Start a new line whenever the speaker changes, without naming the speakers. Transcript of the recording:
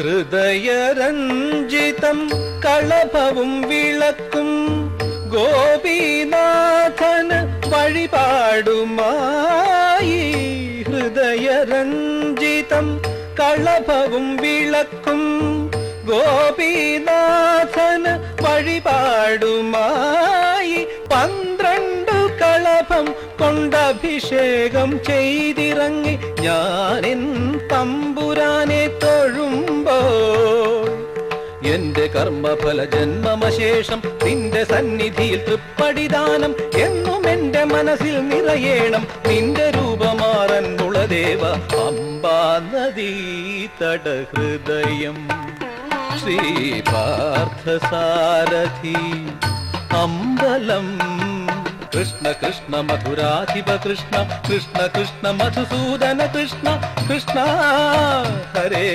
ഹൃദയരഞ്ജിതം കളഭവും വിളക്കും ഗോപീനാഥന് വഴിപാടുമായി. ഹൃദയരഞ്ജിതം കളഭവും വിളക്കും ഗോപീനാഥന് വഴിപാടുമായി. 12 കളഭം കൊണ്ടഭിഷേകം ചെയ്തിറങ്ങി ഞാനെൻ തമ്പുരാനെ തൊഴുമ്പോൾ എന്റെ കർമ്മഫല ജന്മമശേഷം നിന്റെ സന്നിധിയിൽ തൃപ്പടിദാനം എന്നും എന്റെ മനസ്സിൽ നിറയേണം. നിന്റെ രൂപമാറൻ മുളദേവ അംബാ നദീ തട ഹൃദയം. ശ്രീ പാർത്ഥസാരഥി അമ്പലം. കൃഷ്ണ കൃഷ്ണ മധുരാധിപ കൃഷ്ണ കൃഷ്ണ കൃഷ്ണ മധുസൂദന കൃഷ്ണ കൃഷ്ണ ഹരേ